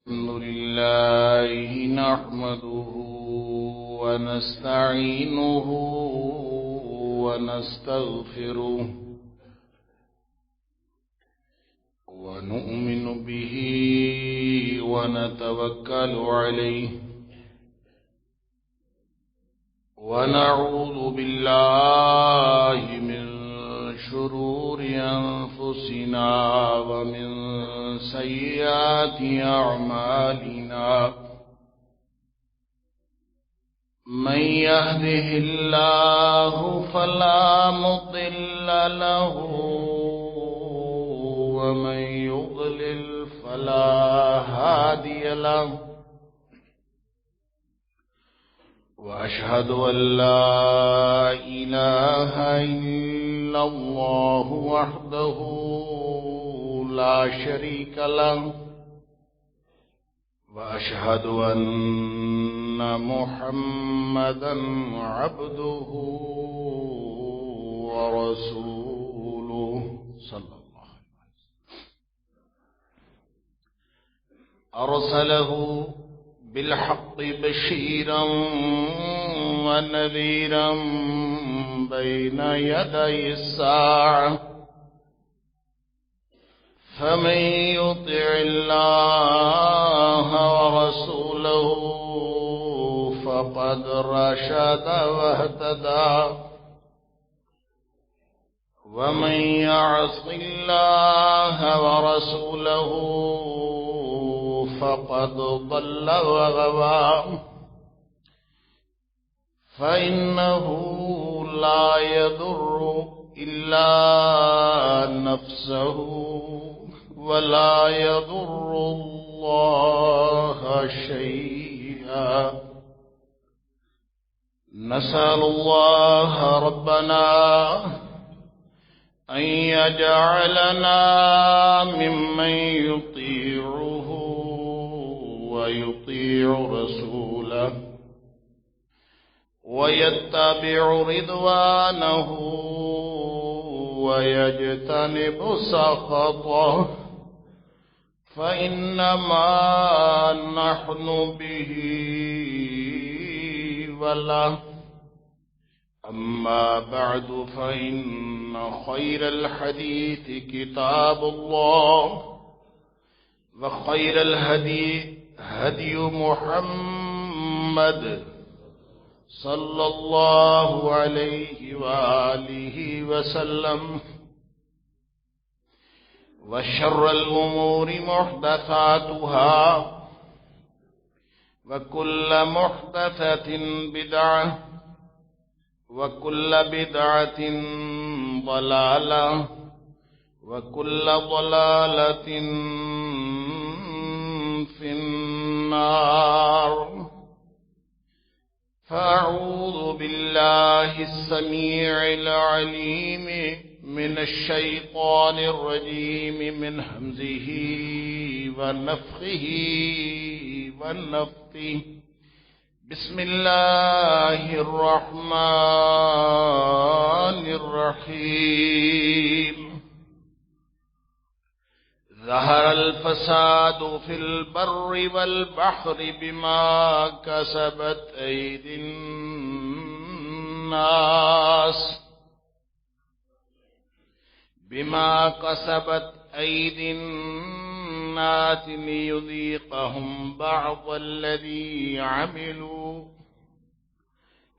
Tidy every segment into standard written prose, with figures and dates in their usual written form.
الحمد لله نحمده ونستعينه ونستغفره ونؤمن به ونتوكل عليه ونعوذ بالله من شرور أنفسنا ومن سيئات أعمالنا من يهده الله فلا مضل له ومن يضلل فلا هادي له وأشهد أن لا إله إلا الله وحده لا شريك له وأشهد أن محمدا عبده ورسوله صلى الله عليه وسلم أرسله بالحق بشيرا ونذيرا بين يدي الساعة فمن يطع الله ورسوله فقد رشد واهتدى ومن يعص الله ورسوله فقد ضل وغوى فإنه لا يضر إلا نفسه ولا يضر الله شيئا نسأل الله ربنا أن يجعلنا ممن يطيعه ويطيع رسوله ويتبع رضوانه ويجتنب سخطه فإنما نحن به وله أما بعد فإن خير الحديث كتاب الله وخير الهدي هدي محمد صلى الله عليه وآله وسلم وشر الأمور محدثاتها وكل محدثة بدعة وكل بدعة ضلالة وكل ضلالة في النار فأعوذ بالله السميع العليم من الشيطان الرجيم من همزه ونفخه ونفثه بسم الله الرحمن الرحيم ظهر الفساد في البر والبحر بما كسبت أيدي الناس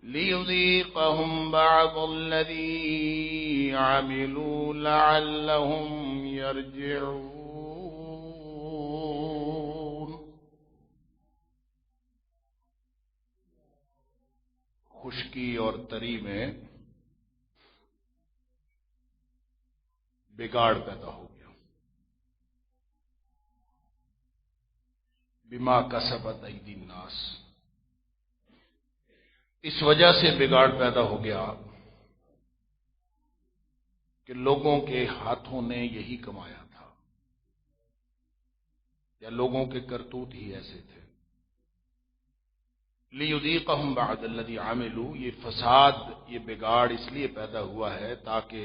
ليذيقهم بعض الذي عملوا لعلهم يرجعون. خشکی اور تری میں بگاڑ پیدا ہو گیا. بما کسبت ایدی الناس، اس وجہ سے بگاڑ پیدا ہو گیا کہ لوگوں کے ہاتھوں نے یہی کمایا تھا یا لوگوں کے کرتوت ہی ایسے تھے. لِيُذِيقَهُمْ بَعْضَ الَّذِي عَمِلُوا، یہ فساد، یہ بگاڑ اس لیے پیدا ہوا ہے تاکہ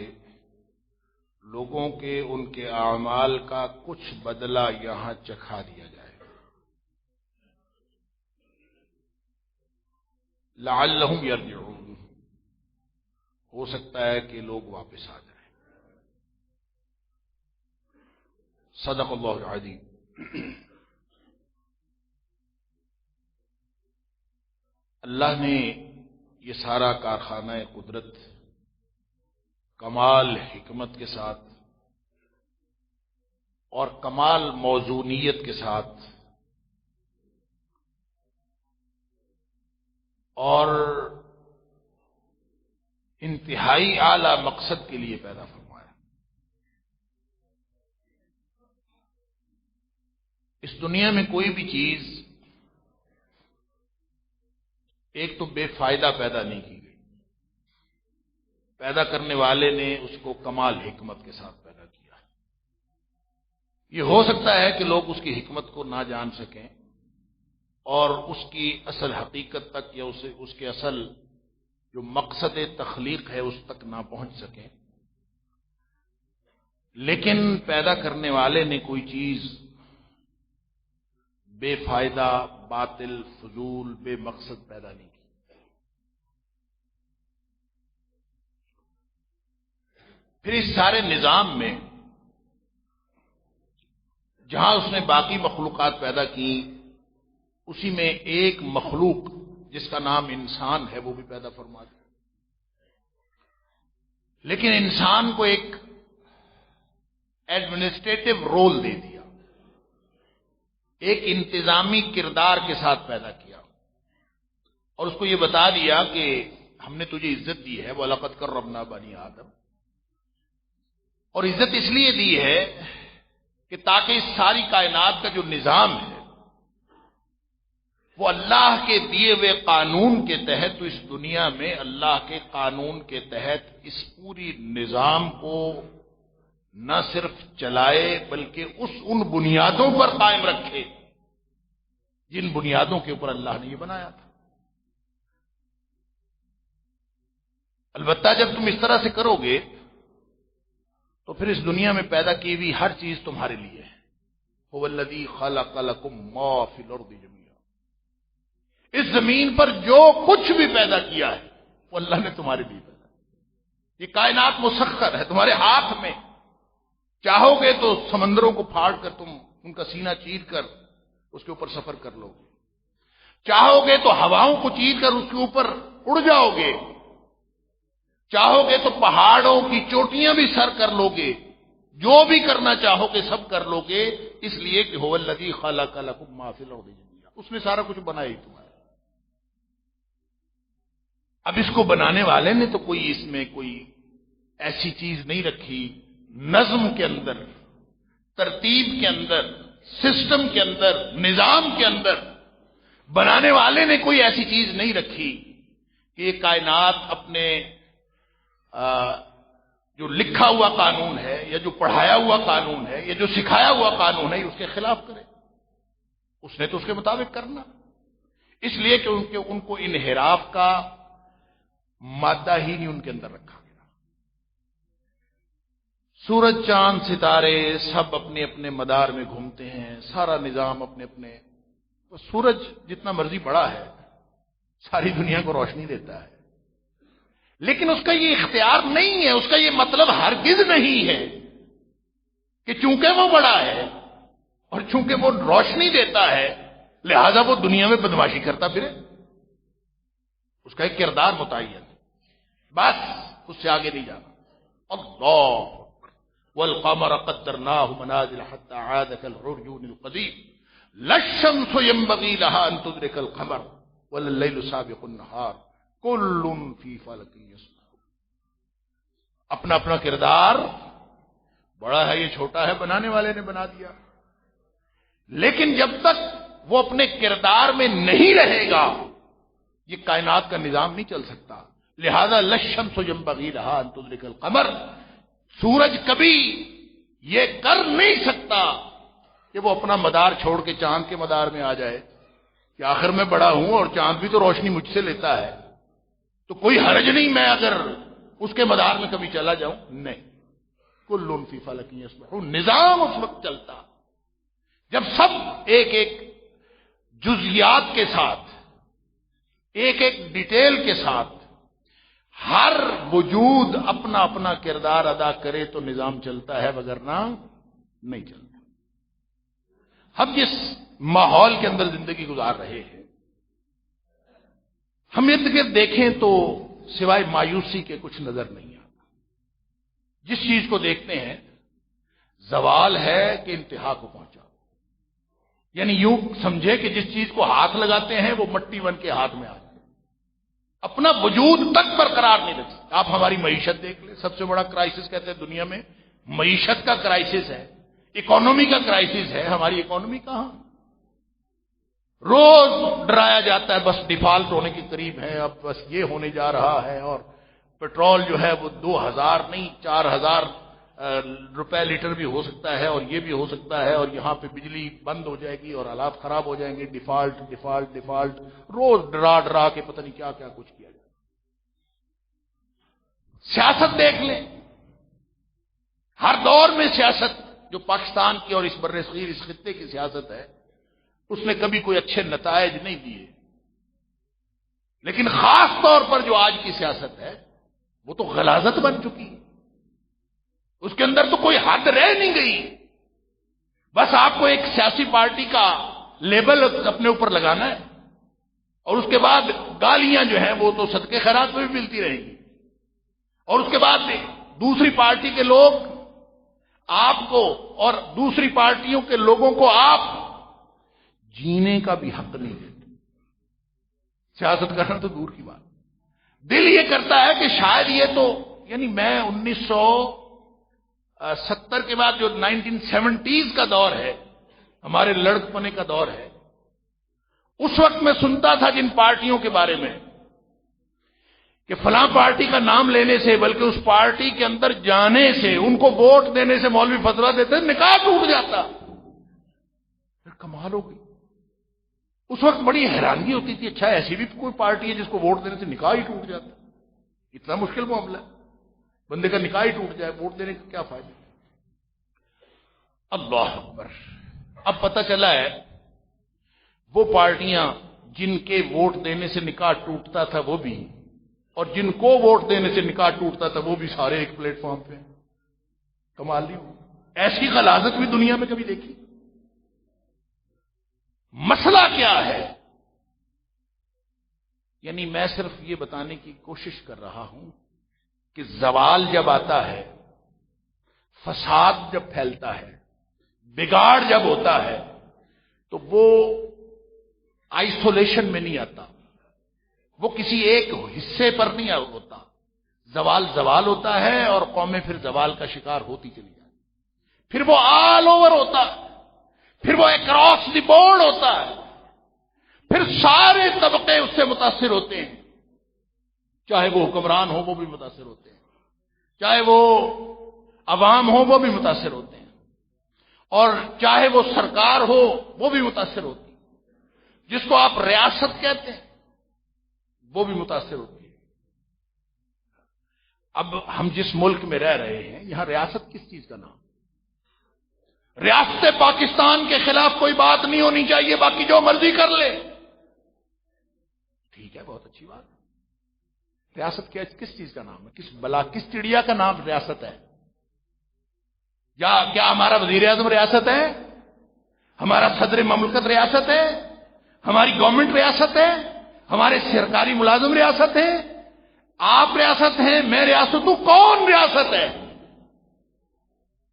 لوگوں کے ان کے اعمال کا کچھ بدلہ یہاں چکھا دیا جائے. لعلہم یرجعون، ہو سکتا ہے کہ لوگ واپس آ جائیں۔ صدق اللہ العظیم۔ اللہ نے یہ سارا کارخانہ قدرت کمال حکمت کے ساتھ اور کمال موزونیت کے ساتھ اور انتہائی اعلی مقصد کے لیے پیدا فرمایا۔ اس دنیا میں کوئی بھی چیز ایک تو بے فائدہ پیدا نہیں کی گئی، پیدا کرنے والے نے اس کو کمال حکمت کے ساتھ پیدا کیا۔ یہ ہو سکتا ہے کہ لوگ اس کی حکمت کو نہ جان سکیں اور اس کی اصل حقیقت تک یا اس کے اصل جو مقصد تخلیق ہے اس تک نہ پہنچ سکیں، لیکن پیدا کرنے والے نے کوئی چیز بے فائدہ، باطل، فضول، بے مقصد پیدا نہیں کی۔ پھر اس سارے نظام میں جہاں اس نے باقی مخلوقات پیدا کی، اسی میں ایک مخلوق جس کا نام انسان ہے وہ بھی پیدا فرما دیا۔ لیکن انسان کو ایک ایڈمنسٹریٹو رول دے دیا، ایک انتظامی کردار کے ساتھ پیدا کیا، اور اس کو یہ بتا دیا کہ ہم نے تجھے عزت دی ہے، وَلَقَدْ كَرَّمْنَا بَنِي آدم، اور عزت اس لیے دی ہے کہ تاکہ اس ساری کائنات کا جو نظام ہے وہ اللہ کے دیے ہوئے قانون کے تحت، تو اس دنیا میں اللہ کے قانون کے تحت اس پوری نظام کو نہ صرف چلائے بلکہ ان بنیادوں پر قائم رکھے جن بنیادوں کے اوپر اللہ نے یہ بنایا تھا۔ البتہ جب تم اس طرح سے کرو گے تو پھر اس دنیا میں پیدا کی ہوئی ہر چیز تمہارے لیے ہے۔ هو الذی خلق لکم ما فی الارض جميعا، اس زمین پر جو کچھ بھی پیدا کیا ہے وہ اللہ نے تمہارے لیے پیدا کیا۔ یہ کائنات مسخر ہے تمہارے ہاتھ میں، چاہو گے تو سمندروں کو پھاڑ کر تم ان کا سینہ چیر کر اس کے اوپر سفر کر لو گے، چاہو گے تو ہواؤں کو چیر کر اس کے اوپر اڑ جاؤ گے، چاہو گے تو پہاڑوں کی چوٹیاں بھی سر کر لو گے، جو بھی کرنا چاہو گے سب کر لو گے، اس لیے کہ هو الذی خلق لکم ما فی الارض جميعا، اس نے سارا کچھ بنایا ہی تمہارا۔ اب اس کو بنانے والے نے تو کوئی اس میں کوئی ایسی چیز نہیں رکھی، نظم کے اندر، ترتیب کے اندر، سسٹم کے اندر، نظام کے اندر بنانے والے نے کوئی ایسی چیز نہیں رکھی کہ یہ کائنات اپنے جو لکھا ہوا قانون ہے یا جو پڑھایا ہوا قانون ہے یا جو سکھایا ہوا قانون ہے اس کے خلاف کرے۔ اس نے تو اس کے مطابق کرنا، اس لیے کہ ان کو انحراف کا مادہ ہی نہیں ان کے اندر رکھا گیا۔ سورج، چاند، ستارے سب اپنے اپنے مدار میں گھومتے ہیں، سارا نظام اپنے اپنے، سورج جتنا مرضی بڑا ہے ساری دنیا کو روشنی دیتا ہے، لیکن اس کا یہ اختیار نہیں ہے، اس کا یہ مطلب ہرگز نہیں ہے کہ چونکہ وہ بڑا ہے اور چونکہ وہ روشنی دیتا ہے لہذا وہ دنیا میں بدماشی کرتا پھرے۔ اس کا ایک کردار متعین ہے، بس اس سے آگے نہیں جانا۔ اللہ اکبر۔ والقمر قدرناه منازل حتى عاد كالعرجون القديم لا الشمس ينبغي لها ان تدرك القمر ولا الليل سابق النهار كل في فلك يسبحون۔ اپنا اپنا کردار، بڑا ہے یہ چھوٹا ہے، بنانے والے نے بنا دیا، لیکن جب تک وہ اپنے کردار میں نہیں رہے گا یہ کائنات کا نظام نہیں چل سکتا۔ لہذا لا الشمس ينبغي لها ان تدرك القمر، سورج کبھی یہ کر نہیں سکتا کہ وہ اپنا مدار چھوڑ کے چاند کے مدار میں آ جائے کہ آخر میں بڑا ہوں اور چاند بھی تو روشنی مجھ سے لیتا ہے تو کوئی حرج نہیں میں اگر اس کے مدار میں کبھی چلا جاؤں، نہیں۔ کل فی فلک یسبحون، نظام اس وقت چلتا جب سب ایک ایک جزیات کے ساتھ ایک ایک ڈیٹیل کے ساتھ ہر وجود اپنا اپنا کردار ادا کرے تو نظام چلتا ہے، وگرنہ نہیں چلتا۔ ہم جس ماحول کے اندر زندگی گزار رہے ہیں، ہم ارد گرد دیکھیں تو سوائے مایوسی کے کچھ نظر نہیں آتا۔ جس چیز کو دیکھتے ہیں زوال ہے کہ انتہا کو پہنچا، یعنی یوں سمجھے کہ جس چیز کو ہاتھ لگاتے ہیں وہ مٹی بن کے ہاتھ میں آ جائے، اپنا وجود تک برقرار نہیں رکھ سکتے۔ آپ ہماری معیشت دیکھ لیں، سب سے بڑا کرائسس کہتے ہیں دنیا میں معیشت کا کرائسس ہے، اکانومی کا کرائسس ہے۔ ہماری اکانومی کہاں؟ روز ڈرایا جاتا ہے بس ڈیفالٹ ہونے کے قریب ہے، اب بس یہ ہونے جا رہا ہے، اور پیٹرول جو ہے وہ 2000 نہیں 4000 روپے لیٹر بھی ہو سکتا ہے، اور یہ بھی ہو سکتا ہے، اور یہاں پہ بجلی بند ہو جائے گی اور حالات خراب ہو جائیں گے، ڈیفالٹ ڈیفالٹ ڈیفالٹ، روز ڈرا ڈرا کے پتہ نہیں کیا کیا کچھ کیا جائے۔ سیاست دیکھ لیں، ہر دور میں سیاست جو پاکستان کی اور اس بر صغیر اس خطے کی سیاست ہے، اس نے کبھی کوئی اچھے نتائج نہیں دیے، لیکن خاص طور پر جو آج کی سیاست ہے وہ تو غلاظت بن چکی ہے، اس کے اندر تو کوئی حد رہ نہیں گئی۔ بس آپ کو ایک سیاسی پارٹی کا لیبل اپنے اوپر لگانا ہے، اور اس کے بعد گالیاں جو ہیں وہ تو صدقے خیرات میں بھی ملتی رہیں گی، اور اس کے بعد دوسری پارٹی کے لوگ آپ کو اور دوسری پارٹیوں کے لوگوں کو آپ جینے کا بھی حق نہیں دیتے۔ سیاست کرنا تو دور کی بات، دل یہ کرتا ہے کہ شاید یہ تو، یعنی میں 1970 کے بعد جو 1970s کا دور ہے، ہمارے لڑکپنے کا دور ہے، اس وقت میں سنتا تھا جن پارٹیوں کے بارے میں کہ فلاں پارٹی کا نام لینے سے، بلکہ اس پارٹی کے اندر جانے سے، ان کو ووٹ دینے سے مولوی فتویٰ دیتے نکاح ٹوٹ جاتا۔ پھر کمال ہو گئی، اس وقت بڑی حیرانگی ہوتی تھی، اچھا ایسی بھی کوئی پارٹی ہے جس کو ووٹ دینے سے نکاح ہی ٹوٹ جاتا، اتنا مشکل معاملہ ہے، بندے کا نکاح ہی ٹوٹ جائے، ووٹ دینے کا کیا فائدہ؟ اللہ اکبر! اب پتہ چلا ہے وہ پارٹیاں جن کے ووٹ دینے سے نکاح ٹوٹتا تھا وہ بھی، اور جن کو ووٹ دینے سے نکاح ٹوٹتا تھا وہ بھی سارے ایک پلیٹ فارم پہ۔ کمال نہیں ہو، ایسی غلاظت بھی دنیا میں کبھی دیکھی؟ مسئلہ کیا ہے؟ یعنی میں صرف یہ بتانے کی کوشش کر رہا ہوں کہ زوال جب آتا ہے، فساد جب پھیلتا ہے، بگاڑ جب ہوتا ہے، تو وہ آئسولیشن میں نہیں آتا، وہ کسی ایک حصے پر نہیں ہوتا۔ زوال زوال ہوتا ہے اور قومیں پھر زوال کا شکار ہوتی چلی جاتی، پھر وہ آل اوور ہوتا ہے، پھر وہ اکراس دی بورڈ ہوتا ہے، پھر سارے طبقے اس سے متاثر ہوتے ہیں، چاہے وہ حکمران ہو وہ بھی متاثر ہوتے ہیں، چاہے وہ عوام ہو وہ بھی متاثر ہوتے ہیں، اور چاہے وہ سرکار ہو وہ بھی متاثر ہوتی ہے، جس کو آپ ریاست کہتے ہیں وہ بھی متاثر ہوتی ہے۔ اب ہم جس ملک میں رہ رہے ہیں یہاں ریاست کس چیز کا نام؟ ریاست پاکستان کے خلاف کوئی بات نہیں ہونی چاہیے، باقی جو مرضی کر لے، ٹھیک ہے، بہت اچھی بات ہے۔ ریاست کس چیز کا نام ہے؟ کس چڑیا کا نام ریاست ہے؟ یا کیا ہمارا وزیر اعظم ریاست ہے؟ ہمارا صدر مملکت ریاست ہے؟ ہماری گورنمنٹ ریاست ہے؟ ہمارے سرکاری ملازم ریاست ہیں؟ آپ ریاست ہیں، میں ریاست ہوں، کون ریاست ہے؟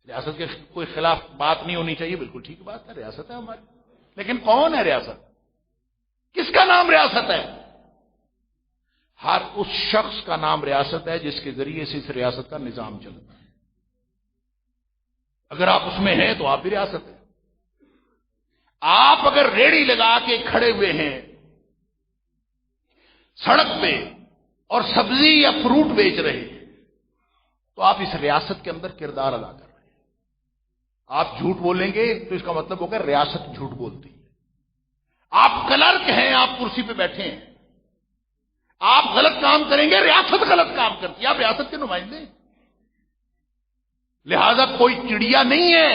ریاست کے کوئی خلاف بات نہیں ہونی چاہیے، بالکل ٹھیک بات ہے، ریاست ہے ہماری، لیکن کون ہے ریاست؟ کس کا نام ریاست ہے؟ ہر اس شخص کا نام ریاست ہے جس کے ذریعے سے اس ریاست کا نظام چلتا ہے۔ اگر آپ اس میں ہیں تو آپ بھی ریاست ہیں۔ آپ اگر ریڑھی لگا کے کھڑے ہوئے ہیں سڑک پہ اور سبزی یا فروٹ بیچ رہے ہیں تو آپ اس ریاست کے اندر کردار ادا کر رہے ہیں۔ آپ جھوٹ بولیں گے تو اس کا مطلب ہوگا ریاست جھوٹ بولتی ہے۔ آپ کلرک ہیں، آپ کرسی پہ بیٹھے ہیں، آپ غلط کام کریں گے، ریاست غلط کام کرتی ہے، آپ ریاست کے نمائندے ہیں۔ لہذا کوئی چڑیا نہیں ہے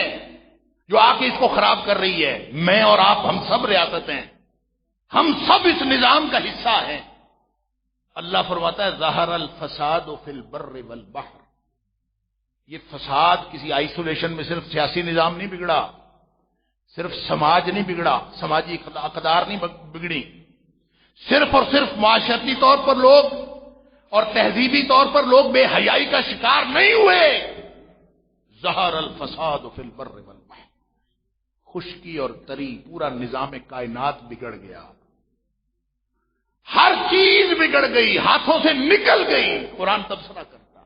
جو آ کے اس کو خراب کر رہی ہے، میں اور آپ ہم سب ریاست ہیں، ہم سب اس نظام کا حصہ ہیں۔ اللہ فرماتا ہے ظہر الفساد فی البر والبحر. یہ فساد کسی آئسولیشن میں صرف سیاسی نظام نہیں بگڑا، صرف سماج نہیں بگڑا، سماجی اقدار نہیں بگڑی، صرف اور صرف معاشرتی طور پر لوگ اور تہذیبی طور پر لوگ بے حیائی کا شکار نہیں ہوئے. ظہر الفساد فی البر والبحر، خشکی اور تری، پورا نظام کائنات بگڑ گیا، ہر چیز بگڑ گئی، ہاتھوں سے نکل گئی. قرآن تبصرہ کرتا،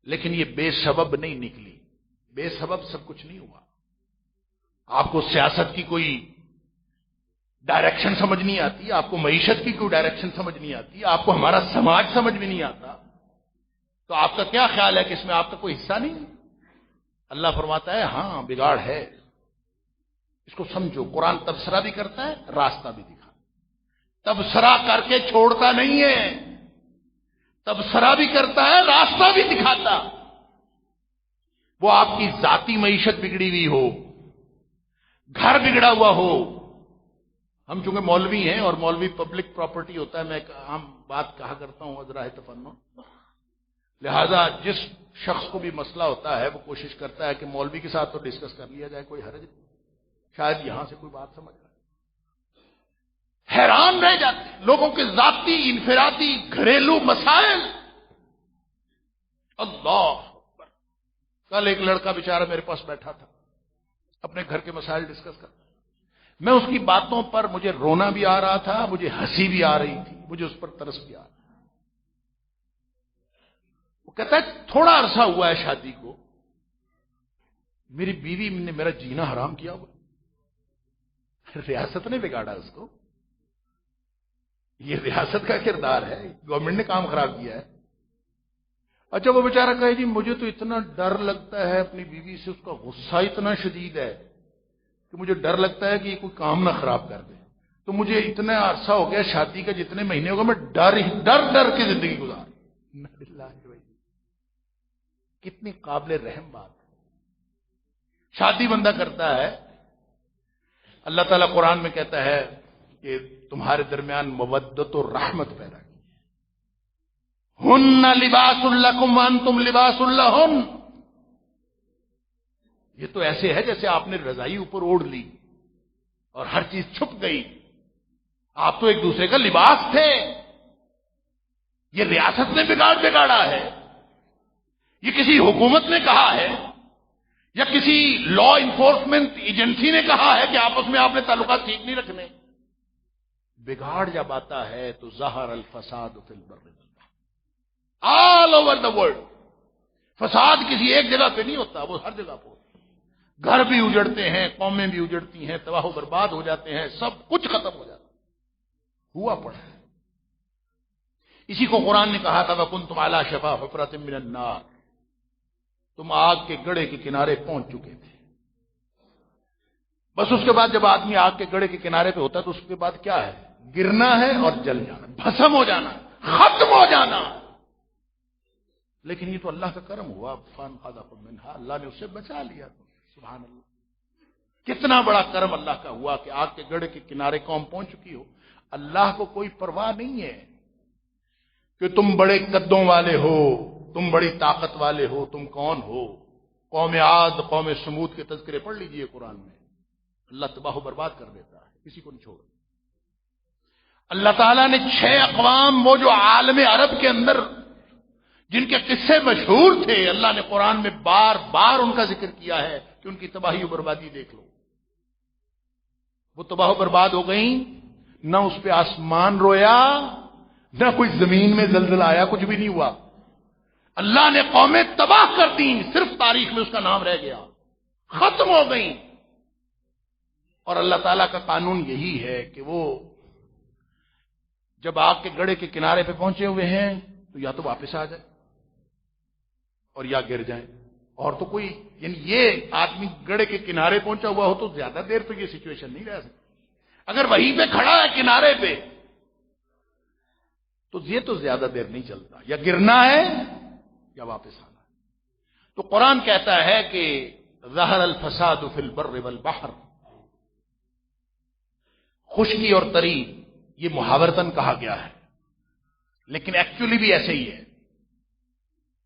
لیکن یہ بے سبب نہیں نکلی. بے سبب سب کچھ نہیں ہوا. آپ کو سیاست کی کوئی ڈائریکشن سمجھ نہیں آتی، آپ کو معیشت کی کوئی ڈائریکشن سمجھ نہیں آتی، آپ کو ہمارا سماج سمجھ بھی نہیں آتا، تو آپ کا کیا خیال ہے کہ اس میں آپ کا کوئی حصہ نہیں؟ اللہ فرماتا ہے ہاں بگاڑ ہے، اس کو سمجھو. قرآن تبصرہ بھی کرتا ہے، راستہ بھی دکھاتا. تبصرہ کر کے چھوڑتا نہیں ہے، تبصرہ بھی کرتا ہے، راستہ بھی دکھاتا. وہ آپ کی ذاتی معیشت بگڑی ہوئی ہو، گھر بگڑا ہوا ہو. ہم چونکہ مولوی ہیں اور مولوی پبلک پراپرٹی ہوتا ہے، میں ایک عام بات کہا کرتا ہوں عذرائے تفنن، لہذا جس شخص کو بھی مسئلہ ہوتا ہے وہ کوشش کرتا ہے کہ مولوی کے ساتھ تو ڈسکس کر لیا جائے، کوئی حرج نہیں، شاید یہاں سے کوئی بات سمجھ آئے. حیران رہ جاتے ہیں لوگوں کے ذاتی انفرادی گھریلو مسائل. اللہ اکبر. کل ایک لڑکا بیچارہ میرے پاس بیٹھا تھا، اپنے گھر کے مسائل ڈسکس کرتا. میں اس کی باتوں پر مجھے رونا بھی آ رہا تھا، مجھے ہنسی بھی آ رہی تھی، مجھے اس پر ترس بھی آ رہا. وہ کہتا ہے تھوڑا عرصہ ہوا ہے شادی کو، میری بیوی نے میرا جینا حرام کیا ہوا. ریاست نے بگاڑا اس کو، یہ ریاست کا کردار ہے، گورنمنٹ نے کام خراب کیا ہے. اچھا وہ بیچارہ کہے جی مجھے تو اتنا ڈر لگتا ہے اپنی بیوی سے، اس کا غصہ اتنا شدید ہے کہ مجھے ڈر لگتا ہے کہ یہ کوئی کام نہ خراب کر دے، تو مجھے اتنا عرصہ ہو گیا شادی کا، جتنے مہینے ہوگا میں ڈر کے زندگی گزار. کتنی قابل رحم بات ہے. شادی بندہ کرتا ہے، اللہ تعالیٰ قرآن میں کہتا ہے کہ تمہارے درمیان مودت و رحمت پیدا کی. ہن لباس لکم وانتم لباس لہن. یہ تو ایسے ہے جیسے آپ نے رضائی اوپر اوڑھ لی اور ہر چیز چھپ گئی. آپ تو ایک دوسرے کا لباس تھے. یہ ریاست نے بگاڑا ہے، یہ کسی حکومت نے کہا ہے یا کسی لا انفورسمنٹ ایجنسی نے کہا ہے کہ آپس میں آپ نے تعلقات ٹھیک نہیں رکھنے. بگاڑ جب آتا ہے تو ظہر الفساد فی البر والبحر، آل اوور دا ورلڈ. فساد کسی ایک جگہ پہ نہیں ہوتا، وہ ہر جگہ پہ ہوتا. گھر بھی اجڑتے ہیں، قومیں بھی اجڑتی ہیں، تباہ و برباد ہو جاتے ہیں، سب کچھ ختم ہو جاتا ہوا پڑا ہے. اسی کو قرآن نے کہا تھا وَكُنْتُمْ عَلَى شَفَا حُفْرَةٍ مِّنَ النَّارِ. تم آگ کے گڑھے کے کنارے پہنچ چکے تھے. بس اس کے بعد جب آدمی آگ کے گڑھے کے کنارے پہ ہوتا ہے تو اس کے بعد کیا ہے؟ گرنا ہے اور جل جانا، بھسم ہو جانا، ختم ہو جانا. لیکن یہ تو اللہ کا کرم ہوا، فَانْقَذَكُم مِّنْهَا، اللہ نے اسے بچا لیا. سبحان اللہ، کتنا بڑا کرم اللہ کا ہوا کہ آگ کے گڑھے کے کنارے قوم پہنچ چکی ہو. اللہ کو کوئی پرواہ نہیں ہے کہ تم بڑے قدوں والے ہو، تم بڑی طاقت والے ہو، تم کون ہو. قوم عاد، قوم سمود کے تذکرے پڑھ لیجئے قرآن میں. اللہ تباہ و برباد کر دیتا ہے، کسی کو نہیں چھوڑتا. اللہ تعالیٰ نے 6 اقوام، وہ جو عالم عرب کے اندر جن کے قصے مشہور تھے، اللہ نے قرآن میں بار بار ان کا ذکر کیا ہے کہ ان کی تباہی و بربادی دیکھ لو. وہ تباہ و برباد ہو گئیں، نہ اس پہ آسمان رویا، نہ کوئی زمین میں زلزلہ آیا، کچھ بھی نہیں ہوا. اللہ نے قومیں تباہ کر دیں، صرف تاریخ میں اس کا نام رہ گیا، ختم ہو گئیں. اور اللہ تعالیٰ کا قانون یہی ہے کہ وہ جب آگ کے گڑھے کے کنارے پہ پہنچے ہوئے ہیں تو یا تو واپس آ جائے اور یا گر جائیں. اور تو کوئی، یعنی یہ آدمی گڑھے کے کنارے پہنچا ہوا ہو تو زیادہ دیر تو یہ سچویشن نہیں رہ سکتی. اگر وہیں پہ کھڑا ہے کنارے پہ تو یہ تو زیادہ دیر نہیں چلتا، یا گرنا ہے یا واپس آنا ہے. تو قرآن کہتا ہے کہ ظہر الفساد فی البر والبحر، خشکی اور تری یہ محاورتن کہا گیا ہے. لیکن ایکچولی بھی ایسے ہی ہے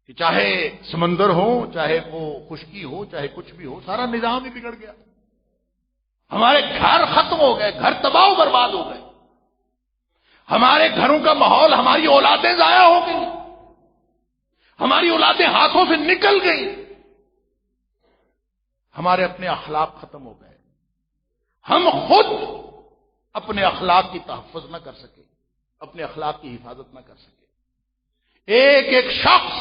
کہ چاہے سمندر ہو، چاہے وہ خشکی ہو، چاہے کچھ بھی ہو، سارا نظام ہی بگڑ گیا. ہمارے گھر ختم ہو گئے، گھر تباہ و برباد ہو گئے. ہمارے گھروں کا ماحول، ہماری اولادیں ضائع ہو گئی، ہماری اولادیں ہاتھوں سے نکل گئی، ہمارے اپنے اخلاق ختم ہو گئے. ہم خود اپنے اخلاق کی تحفظ نہ کر سکے، اپنے اخلاق کی حفاظت نہ کر سکے. ایک ایک شخص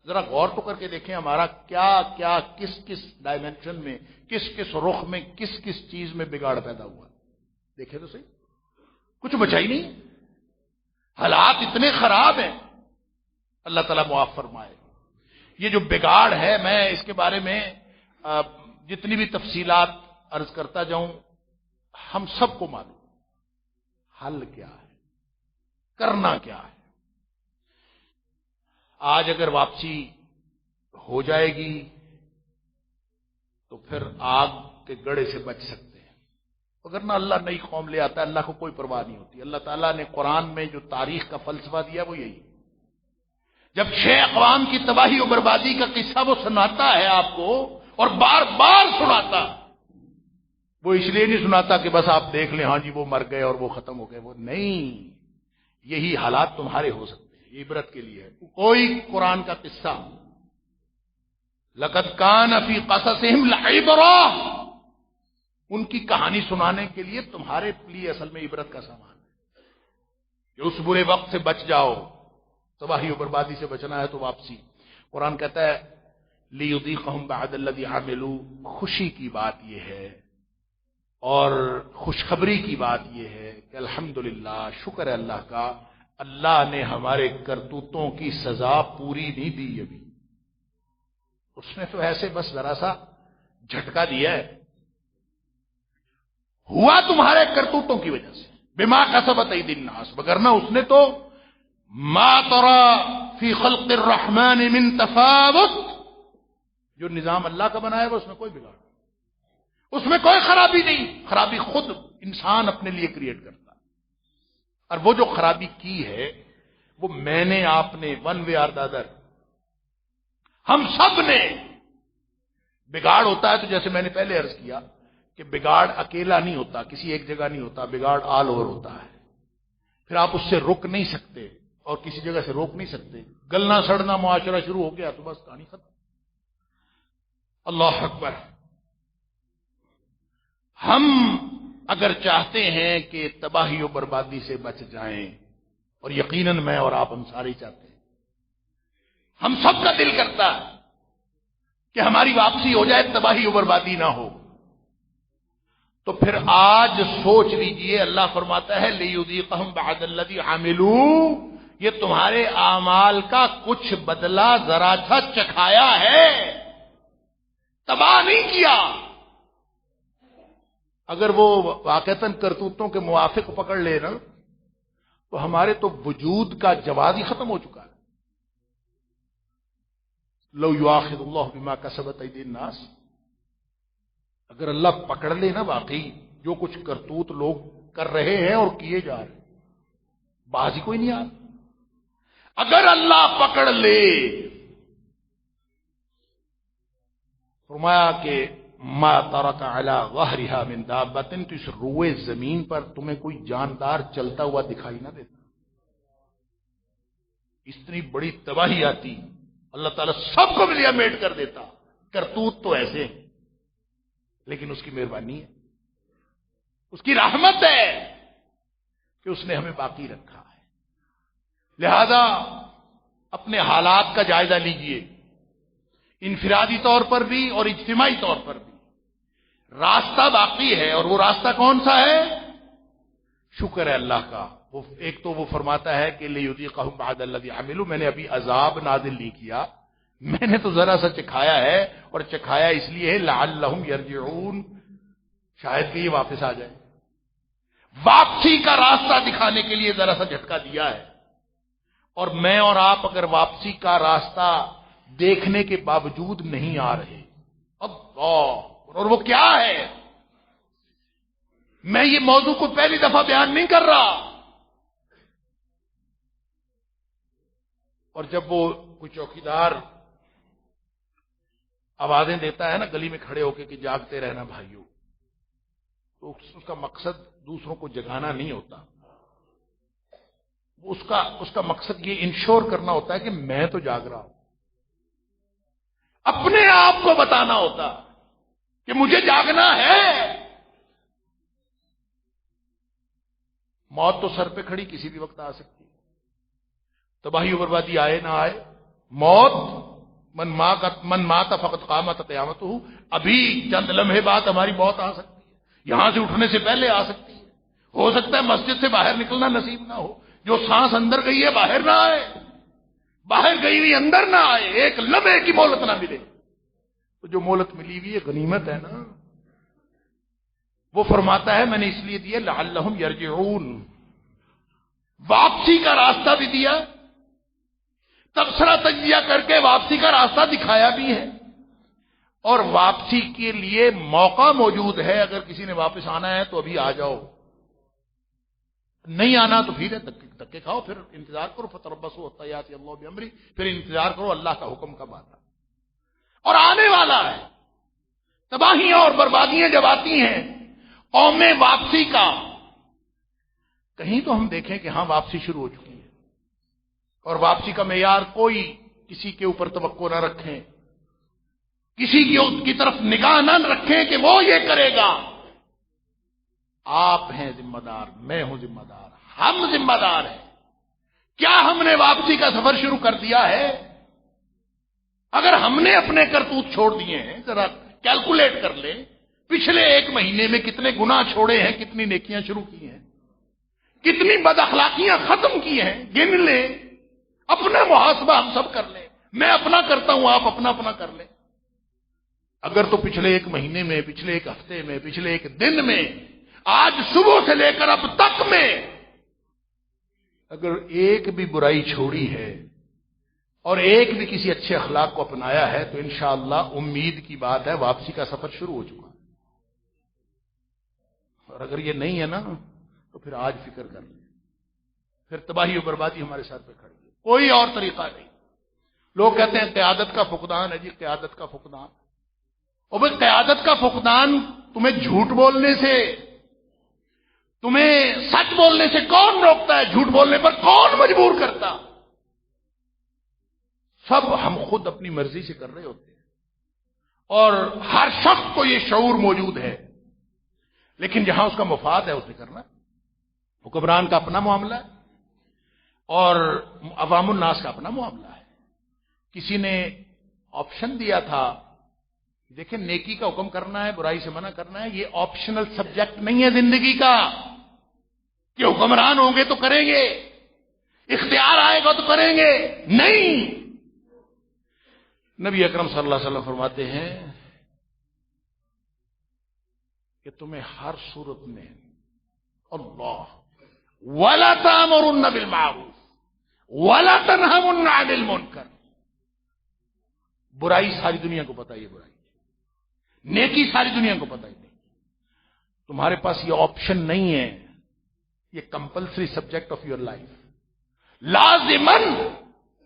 ذرا غور تو کر کے دیکھیں ہمارا کیا کیا، کس کس ڈائمینشن میں، کس کس رخ میں، کس کس چیز میں بگاڑ پیدا ہوا. دیکھیں تو صحیح، کچھ بچا ہی نہیں. حالات اتنے خراب ہیں، اللہ تعالیٰ معاف فرمائے. یہ جو بگاڑ ہے، میں اس کے بارے میں جتنی بھی تفصیلات عرض کرتا جاؤں، ہم سب کو معلوم حل کیا ہے، کرنا کیا ہے. آج اگر واپسی ہو جائے گی تو پھر آگ کے گڑھے سے بچ سکتے ہیں، اگر نہ اللہ نئی قوم لے آتا ہے، اللہ کو کوئی پرواہ نہیں ہوتی. اللہ تعالیٰ نے قرآن میں جو تاریخ کا فلسفہ دیا وہ یہی. جب 6 اقوام کی تباہی و بربادی کا قصہ وہ سناتا ہے آپ کو، اور بار بار سناتا، وہ اس لیے نہیں سناتا کہ بس آپ دیکھ لیں ہاں جی وہ مر گئے اور وہ ختم ہو گئے. وہ نہیں، یہی حالات تمہارے ہو سکتے ہیں، یہ عبرت کے لیے ہے. کوئی قرآن کا قصہ، لقد کان فی قصصہم لعبرۃ، ان کی کہانی سنانے کے لیے تمہارے لیے اصل میں عبرت کا سامان ہے کہ اس برے وقت سے بچ جاؤ. تباہی و بربادی سے بچنا ہے تو واپسی. قرآن کہتا ہے لیذیقہم بعد الذی عملوا، خوشی کی بات یہ ہے اور خوشخبری کی بات یہ ہے کہ الحمدللہ، شکر ہے اللہ کا، اللہ نے ہمارے کرتوتوں کی سزا پوری نہیں دی ابھی. اس نے تو ایسے بس ذرا سا جھٹکا دیا ہے، ہوا تمہارے کرتوتوں کی وجہ سے، بما کسبت ایدی الناس، وگرنہ اس نے تو ما ترى فی خلق الرحمن من تفاوت، جو نظام اللہ کا بنایا ہے اس میں کوئی بگاڑ نہیں، اس میں کوئی خرابی نہیں. خرابی خود انسان اپنے لیے کریٹ کرتا ہے، اور وہ جو خرابی کی ہے وہ میں نے، آپ نے، one way or the other, ہم سب نے. بگاڑ ہوتا ہے تو جیسے میں نے پہلے عرض کیا کہ بگاڑ اکیلا نہیں ہوتا، کسی ایک جگہ نہیں ہوتا، بگاڑ آل اوور ہوتا ہے. پھر آپ اس سے رک نہیں سکتے اور کسی جگہ سے روک نہیں سکتے. گلنا سڑنا معاشرہ شروع ہو گیا تو بس کہانی ختم. اللہ اکبر. ہم اگر چاہتے ہیں کہ تباہی و بربادی سے بچ جائیں، اور یقیناً میں اور آپ ہم سارے چاہتے ہیں، ہم سب کا دل کرتا ہے کہ ہماری واپسی ہو جائے، تباہی و بربادی نہ ہو، تو پھر آج سوچ لیجئے. اللہ فرماتا ہے لیذیقہم بعد الذی عملوا، یہ تمہارے اعمال کا کچھ بدلہ ذرا سا چکھایا ہے، تباہ نہیں کیا. اگر وہ واقعتاً کرتوتوں کے موافق پکڑ لے نا تو ہمارے تو وجود کا جواز ہی ختم ہو چکا ہے. لو یؤاخذ اللہ بما کسبت ایدی الناس، اگر اللہ پکڑ لے نا واقعی جو کچھ کرتوت لوگ کر رہے ہیں اور کیے جا رہے ہیں، باز ہی کوئی نہیں آ رہا. اگر اللہ پکڑ لے، فرمایا کہ ما ترک علی ظہرها من دابۃ، تو اس روئے زمین پر تمہیں کوئی جاندار چلتا ہوا دکھائی نہ دیتا. اتنی بڑی تباہی آتی، اللہ تعالیٰ سب کو ملیامیٹ کر دیتا. کرتوت تو ایسے ہیں، لیکن اس کی مہربانی ہے، اس کی رحمت ہے کہ اس نے ہمیں باقی رکھا ہے. لہذا اپنے حالات کا جائزہ لیجئے، انفرادی طور پر بھی اور اجتماعی طور پر بھی. راستہ باقی ہے، اور وہ راستہ کون سا ہے؟ شکر ہے اللہ کا. وہ ایک تو وہ فرماتا ہے کہ لیذیقہم بعد الذی عملوا، میں نے ابھی عذاب نازل نہیں کیا، میں نے تو ذرا سا چکھایا ہے، اور چکھایا اس لیے ہے لعلہم یرجعون، شاید کہ یہ واپس آ جائے. واپسی کا راستہ دکھانے کے لیے ذرا سا جھٹکا دیا ہے. اور میں اور آپ اگر واپسی کا راستہ دیکھنے کے باوجود نہیں آ رہے، اور وہ کیا ہے؟ میں یہ موضوع کو پہلی دفعہ بیان نہیں کر رہا، اور جب وہ کوئی چوکیدار آوازیں دیتا ہے نا گلی میں کھڑے ہو کے کہ جاگتے رہنا بھائیوں، تو اس کا مقصد دوسروں کو جگانا نہیں ہوتا، اس کا مقصد یہ انشور کرنا ہوتا ہے کہ میں تو جاگ رہا ہوں، اپنے آپ کو بتانا ہوتا کہ مجھے جاگنا ہے۔ موت تو سر پہ کھڑی کسی بھی وقت آ سکتی ہے، تباہی و بربادی آئے نہ آئے، موت من مات فقط قامت قیامتہ، ابھی چند لمحے بعد ہماری موت آ سکتی ہے، یہاں سے اٹھنے سے پہلے آ سکتی ہے، ہو سکتا ہے مسجد سے باہر نکلنا نصیب نہ ہو، جو سانس اندر گئی ہے باہر نہ آئے، باہر گئی ہوئی اندر نہ آئے، ایک لمحے کی مہلت نہ ملے، تو جو مہلت ملی ہوئی ہے غنیمت ہے نا۔ وہ فرماتا ہے میں نے اس لیے دیا لعلہم یرجعون، واپسی کا راستہ بھی دیا، تبصرہ تجزیہ کر کے واپسی کا راستہ دکھایا بھی ہے، اور واپسی کے لیے موقع موجود ہے، اگر کسی نے واپس آنا ہے تو ابھی آ جاؤ، نہیں آنا تو پھر دھکے کھاؤ، پھر انتظار کرو، فتربصوا حتی یاتی اللہ بامرہ، پھر انتظار کرو اللہ کا حکم کب آتا اور آنے والا ہے۔ تباہیاں اور بربادیاں جب آتی ہیں قوم واپسی کا، کہیں تو ہم دیکھیں کہ ہاں واپسی شروع ہو چکی ہے، اور واپسی کا معیار کوئی کسی کے اوپر توقع نہ رکھیں، کسی کی طرف نگاہ نہ رکھیں کہ وہ یہ کرے گا، آپ ہیں ذمہ دار، میں ہوں ذمہ دار، ہم ذمہ دار ہیں۔ کیا ہم نے واپسی کا سفر شروع کر دیا ہے؟ اگر ہم نے اپنے کرتوت چھوڑ دیے ہیں، ذرا کیلکولیٹ کر لیں، پچھلے ایک مہینے میں کتنے گناہ چھوڑے ہیں، کتنی نیکیاں شروع کی ہیں، کتنی بد اخلاقیاں ختم کی ہیں، گن لیں، اپنا محاسبہ ہم سب کر لیں، میں اپنا کرتا ہوں، آپ اپنا اپنا کر لیں۔ اگر تو پچھلے ایک مہینے میں، پچھلے ایک ہفتے میں، پچھلے ایک دن میں، آج صبح سے لے کر اب تک میں اگر ایک بھی برائی چھوڑی ہے اور ایک بھی کسی اچھے اخلاق کو اپنایا ہے تو انشاءاللہ امید کی بات ہے واپسی کا سفر شروع ہو چکا ہے۔ اور اگر یہ نہیں ہے نا تو پھر آج فکر کر لیں، پھر تباہی و بربادی ہمارے ساتھ پہ کھڑی ہے، کوئی اور طریقہ نہیں۔ لوگ کہتے ہیں قیادت کا فقدان ہے، جی قیادت کا فقدان، اور بھائی قیادت کا فقدان تمہیں جھوٹ بولنے سے، تمہیں سچ بولنے سے کون روکتا ہے؟ جھوٹ بولنے پر کون مجبور کرتا؟ سب ہم خود اپنی مرضی سے کر رہے ہوتے ہیں، اور ہر شخص کو یہ شعور موجود ہے، لیکن جہاں اس کا مفاد ہے اسے کرنا۔ حکمران کا اپنا معاملہ ہے اور عوام الناس کا اپنا معاملہ ہے۔ کسی نے آپشن دیا تھا، دیکھیں نیکی کا حکم کرنا ہے، برائی سے منع کرنا ہے، یہ آپشنل سبجیکٹ نہیں ہے زندگی کا کہ حکمران ہوں گے تو کریں گے، اختیار آئے گا تو کریں گے، نہیں۔ نبی اکرم صلی اللہ علیہ وسلم فرماتے ہیں کہ تمہیں ہر صورت میں اللہ وَلَا تَأْمُرُنَّ بِالْمَعْرُوفِ وَلَا تَنْهَوْنَ عَنِ الْمُنكَرِ، برائی ساری دنیا کو پتہ ہے، یہ برائی، نیکی ساری دنیا کو پتہ ہی نہیں، تمہارے پاس یہ آپشن نہیں ہے، یہ compulsory subject of your life, لازماً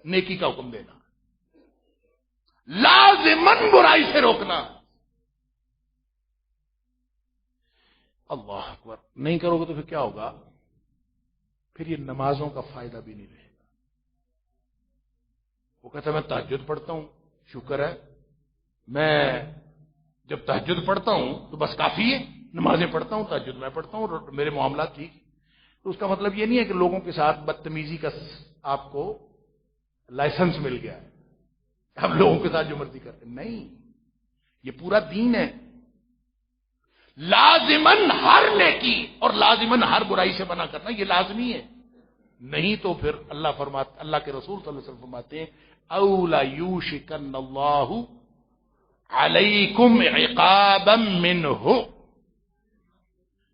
نیکی کا حکم دینا، لازماً برائی سے روکنا۔ اللہ اکبر، نہیں کرو گے تو پھر کیا ہوگا؟ پھر یہ نمازوں کا فائدہ بھی نہیں رہے گا۔ وہ کہتا ہے میں تہجد پڑھتا ہوں، شکر ہے، میں جب تہجد پڑھتا ہوں تو بس کافی ہے، نمازیں پڑھتا ہوں، تہجد میں پڑھتا ہوں، میرے معاملات ٹھیک۔ تو اس کا مطلب یہ نہیں ہے کہ لوگوں کے ساتھ بدتمیزی کا آپ کو لائسنس مل گیا ہے، اب لوگوں کے ساتھ جو مرضی کرتے، نہیں، یہ پورا دین ہے۔ لازماً ہر نیکی اور لازماً ہر برائی سے منع کرنا یہ لازمی ہے، نہیں تو پھر اللہ کے رسول صلی اللہ علیہ وسلم فرماتے ہیں اولا یوشکن اللہ علیکم عقابا منہ،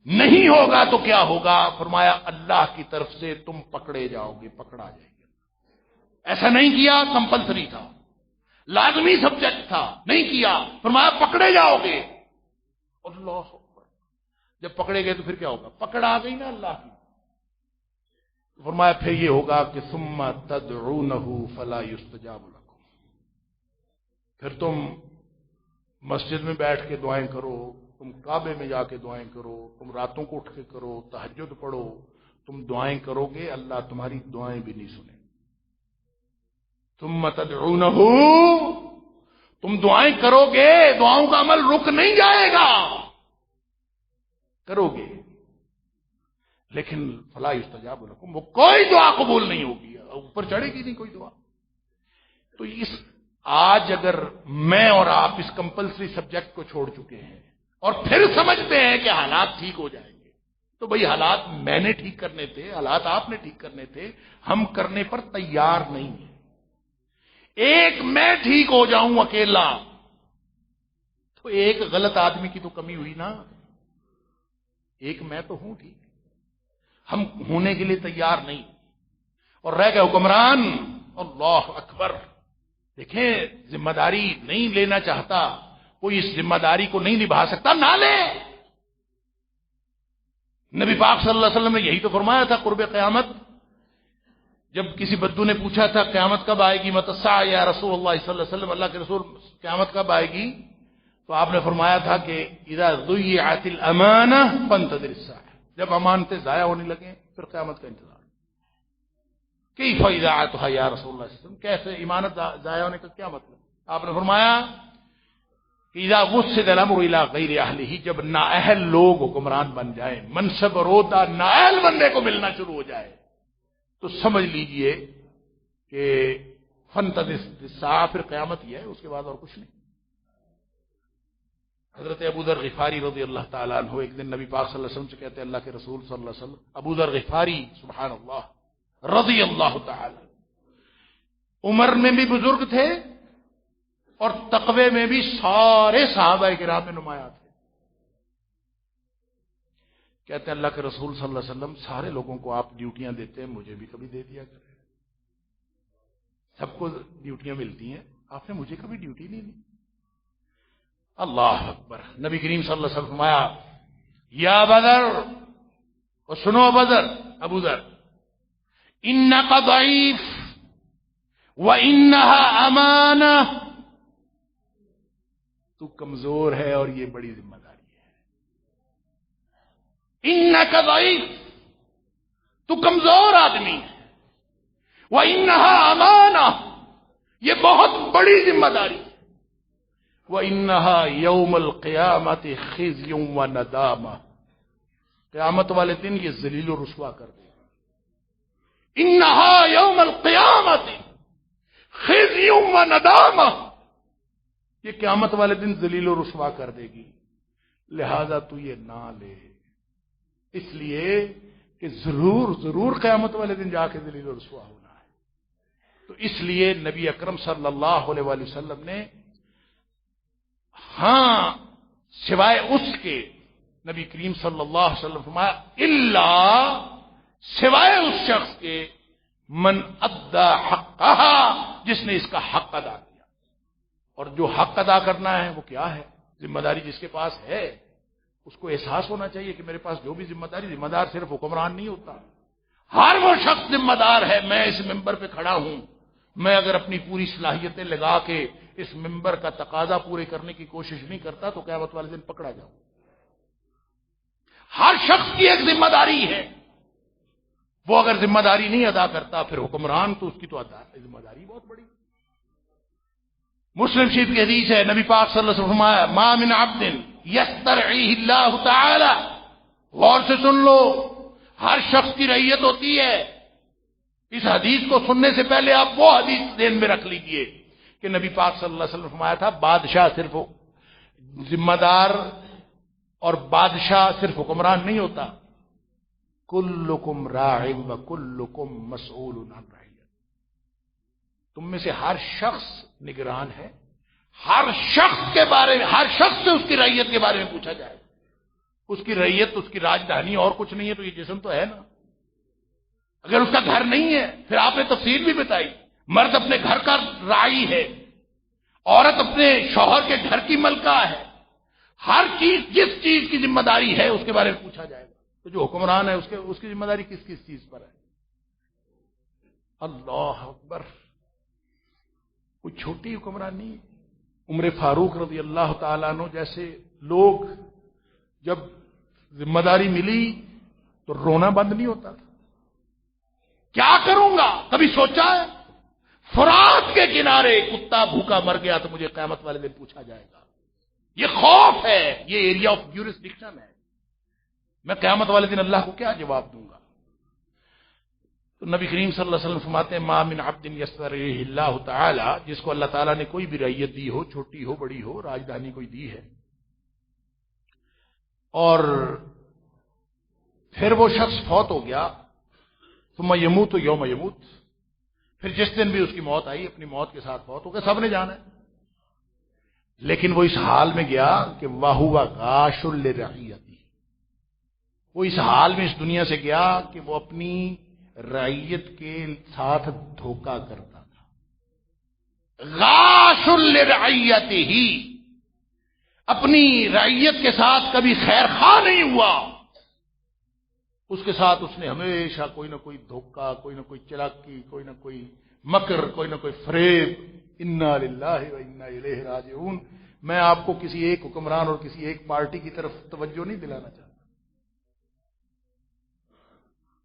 نہیں ہوگا تو کیا ہوگا؟ فرمایا اللہ کی طرف سے تم پکڑے جاؤ گے، پکڑا جائے گا۔ ایسا نہیں کیا، کمپلسری تھا، لازمی سبجیکٹ تھا، نہیں کیا، فرمایا پکڑے جاؤ گے۔ اللہ اکبر، جب پکڑے گئے تو پھر کیا ہوگا؟ پکڑ آ گئی نا اللہ کی، فرمایا پھر یہ ہوگا کہ ثم تدعونہ فلا یستجاب لکم، پھر تم مسجد میں بیٹھ کے دعائیں کرو، تم کعبے میں جا کے دعائیں کرو، تم راتوں کو اٹھ کے کرو، تہجد پڑھو، تم دعائیں کرو گے، اللہ تمہاری دعائیں بھی نہیں سنے۔ ثم تدعونہ، تم دعائیں کرو گے، دعاؤں کا عمل رک نہیں جائے گا، کرو گے، لیکن فلا یستجاب لکم، وہ کوئی دعا قبول نہیں ہوگی، اوپر چڑھے گی نہیں کوئی دعا۔ تو آج اگر میں اور آپ اس کمپلسری سبجیکٹ کو چھوڑ چکے ہیں اور پھر سمجھتے ہیں کہ حالات ٹھیک ہو جائیں گے، تو بھئی حالات میں نے ٹھیک کرنے تھے، حالات آپ نے ٹھیک کرنے تھے، ہم کرنے پر تیار نہیں ہیں۔ ایک میں ٹھیک ہو جاؤں اکیلا تو ایک غلط آدمی کی تو کمی ہوئی نا، ایک میں تو ہوں ٹھیک، ہم ہونے کے لیے تیار نہیں، اور رہ گئے حکمران۔ اللہ اکبر، دیکھیں ذمہ داری نہیں لینا چاہتا کوئی، اس ذمہ داری کو نہیں نبھا سکتا، نہ لے۔ نبی پاک صلی اللہ علیہ وسلم نے یہی تو فرمایا تھا قرب قیامت، جب کسی بدو نے پوچھا تھا قیامت کب آئے گی، متی الساعہ یا رسول اللہ صلی اللہ علیہ وسلم، اللہ کے رسول قیامت کب آئے گی، تو آپ نے فرمایا تھا کہ اذا ضیعت الامانہ فانتظر الساعہ، جب امانتیں ضائع ہونے لگیں پھر قیامت کا انتظار۔ کیف اذاعتها یا رسول اللہ صلی اللہ علیہ وسلم، کیسے امانت ضائع ہونے کا کیا مطلب؟ آپ نے فرمایا کہ اذا وسد الامر الى غیر اہلہ، جب نااہل لوگ حکمران بن جائیں، منصب اور عہدہ نااہل بندے کو ملنا شروع ہو جائے، تو سمجھ لیجئے کہ فانتظر الساعہ، پھر قیامت ہی ہے، اس کے بعد اور کچھ نہیں۔ حضرت ابو ذر غفاری رضی اللہ تعالیٰ عنہ ایک دن نبی پاک صلی اللہ علیہ وسلم سے کہتے ہیں، اللہ کے رسول صلی اللہ علیہ وسلم، ابو ذر غفاری سبحان اللہ رضی اللہ تعالی، عمر میں بھی بزرگ تھے اور تقوی میں بھی سارے صحابہ کرام میں نمایاں تھے۔ کہتے ہیں اللہ کے رسول صلی اللہ علیہ وسلم، سارے لوگوں کو آپ ڈیوٹیاں دیتے ہیں، مجھے بھی کبھی دے دیا کریں، سب کو ڈیوٹیاں ملتی ہیں، آپ نے مجھے کبھی ڈیوٹی نہیں دی۔ اللہ اکبر، نبی کریم صلی اللہ علیہ وسلم فرمایا، یا بدر، اور سنو ابو ذر، انک ضعیف وانہا امانہ، تو کمزور ہے اور یہ بڑی ذمہ داری ہے۔ انک ضعیف، تو کمزور آدمی ہے، وانہا امانہ، یہ بہت بڑی ذمہ داری ہے، وانہا یوم القیامت خزی وندامہ، قیامت والے دن یہ ذلیل و رسوا کر دے گا۔ انہا یوم القیامت خزی وندامہ، یہ قیامت والے دن ذلیل و رسوا کر دے گی، لہذا تو یہ نہ لے، اس لیے کہ ضرور قیامت والے دن جا کے ذلیل و رسوا ہونا ہے۔ تو اس لیے نبی اکرم صلی اللہ علیہ وآلہ وسلم نے، ہاں سوائے اس کے، نبی کریم صلی اللہ علیہ وسلم فرمایا، الا، سوائے اس شخص کے، من ادا حقہا، جس نے اس کا حق ادا کیا۔ اور جو حق ادا کرنا ہے وہ کیا ہے؟ ذمہ داری جس کے پاس ہے اس کو احساس ہونا چاہیے کہ میرے پاس جو بھی ذمہ دار صرف حکمران نہیں ہوتا، ہر وہ شخص ذمہ دار ہے۔ میں اس ممبر پہ کھڑا ہوں، میں اگر اپنی پوری صلاحیتیں لگا کے اس ممبر کا تقاضا پورے کرنے کی کوشش نہیں کرتا تو قیامت والے دن پکڑا جاؤں۔ ہر شخص کی ایک ذمہ داری ہے، وہ اگر ذمہ داری نہیں ادا کرتا پھر حکمران تو اس کی تو ذمہ داری بہت بڑی۔ مسلم شریف کی حدیث ہے، نبی پاک صلی اللہ علیہ وسلم فرمایا، ما من عبد یسترعیہ اللہ تعالی، غور سے سن لو، ہر شخص کی رعیت ہوتی ہے۔ اس حدیث کو سننے سے پہلے آپ وہ حدیث ذہن میں رکھ لیجئے کہ نبی پاک صلی اللہ علیہ وسلم فرمایا تھا، بادشاہ صرف ذمہ دار اور بادشاہ صرف حکمران نہیں ہوتا، کلکم راع وکلکم مسئول عن رعیت، تم میں سے ہر شخص نگران ہے، ہر شخص کے بارے میں، ہر شخص سے اس کی رعیت کے بارے میں پوچھا جائے۔ اس کی رعیت، اس کی راجدھانی اور کچھ نہیں ہے تو یہ جسم تو ہے نا۔ اگر اس کا گھر نہیں ہے، پھر آپ نے تفصیل بھی بتائی، مرد اپنے گھر کا راعی ہے، عورت اپنے شوہر کے گھر کی ملکہ ہے، ہر چیز، جس چیز کی ذمہ داری ہے اس کے بارے میں پوچھا جائے گا۔ تو جو حکمران ہے اس کی ذمہ داری کس چیز پر ہے؟ اللہ اکبر، کوئی چھوٹی حکمرانی نہیں۔ عمر فاروق رضی اللہ تعالیٰ عنہ جیسے لوگ جب ذمہ داری ملی تو رونا بند نہیں ہوتا تھا۔ کیا کروں گا؟ کبھی سوچا ہے؟ فرات کے کنارے کتا بھوکا مر گیا تو مجھے قیامت والے دن پوچھا جائے گا۔ یہ خوف ہے، یہ ایریا آف جورسڈکشن ہے۔ میں قیامت والے دن اللہ کو کیا جواب دوں گا؟ تو نبی کریم صلی اللہ علیہ وسلم فرماتے ہیں ما من عبد یسترعیہ اللہ تعالی، جس کو اللہ تعالیٰ نے کوئی بھی رعیت دی ہو، چھوٹی ہو بڑی ہو، راجدھانی کوئی دی ہے، اور پھر وہ شخص فوت ہو گیا، ثم یموت یوم یموت، پھر جس دن بھی اس کی موت آئی اپنی موت کے ساتھ فوت ہو گیا، سب نے جانا ہے، لیکن وہ اس حال میں گیا کہ وَهُوَ غَاشٌ لِرَعِيَّتِهِ، وہ اس حال میں اس دنیا سے گیا کہ وہ اپنی رعیت کے ساتھ دھوکہ کرتا تھا۔ غَاشٌ لِرَعِيَّتِهِ، اپنی رعیت کے ساتھ کبھی خیر خواہ نہیں ہوا، اس کے ساتھ اس نے ہمیشہ کوئی نہ کوئی دھوکہ، کوئی نہ کوئی چلاکی، کوئی نہ کوئی مکر، کوئی نہ کوئی فریب۔ انا للہ و انا الیہ راجعون۔ میں آپ کو کسی ایک حکمران اور کسی ایک پارٹی کی طرف توجہ نہیں دلانا چاہتا،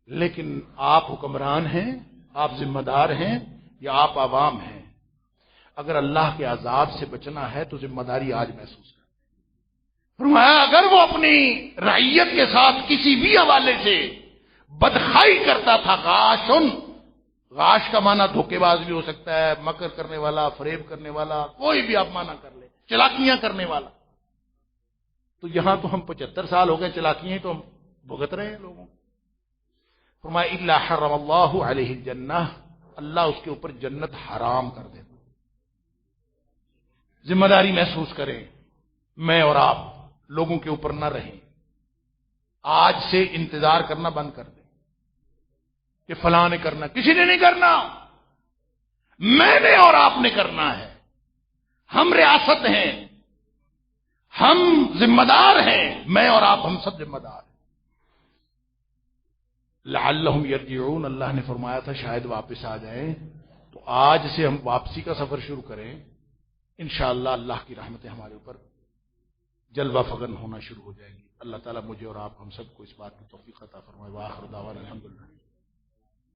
لیکن آپ حکمران ہیں، آپ ذمہ دار ہیں یا آپ عوام ہیں، اگر اللہ کے عذاب سے بچنا ہے تو ذمہ داری آج محسوس کریں۔ فرمایا اگر وہ اپنی رعیت کے ساتھ کسی بھی حوالے سے بدخائی کرتا تھا، غاشن، غاش کا معنی دھوکے باز بھی ہو سکتا ہے، مکر کرنے والا، فریب کرنے والا، کوئی بھی آپ معنی کر لیں، چلاکیاں کرنے والا، تو یہاں تو ہم 75 سال ہو گئے چلاکیاں ہی تو ہم بھگت رہے ہیں لوگوں۔ فرمایا الا حرم اللہ علیہ الجنہ، اللہ اس کے اوپر جنت حرام کر دیتا۔ ذمہ داری محسوس کریں، میں اور آپ لوگوں کے اوپر نہ رہیں، آج سے انتظار کرنا بند کر دیں کہ فلاں نے کرنا، کسی نے نہیں کرنا، میں نے اور آپ نے کرنا ہے۔ ہم ریاست ہیں، ہم ذمہ دار ہیں، میں اور آپ ہم سب ذمہ دار ہیں۔ لعلہم یرجعون، اللہ نے فرمایا تھا شاید واپس آ جائیں، تو آج سے ہم واپسی کا سفر شروع کریں، انشاءاللہ اللہ کی رحمتیں ہمارے اوپر جلوہ فغن ہونا شروع ہو جائیں گی۔ اللہ تعالیٰ مجھے اور آپ ہم سب کو اس بات کی توفیق عطا فرمائے۔ وآخر دعوانا الحمدللہ۔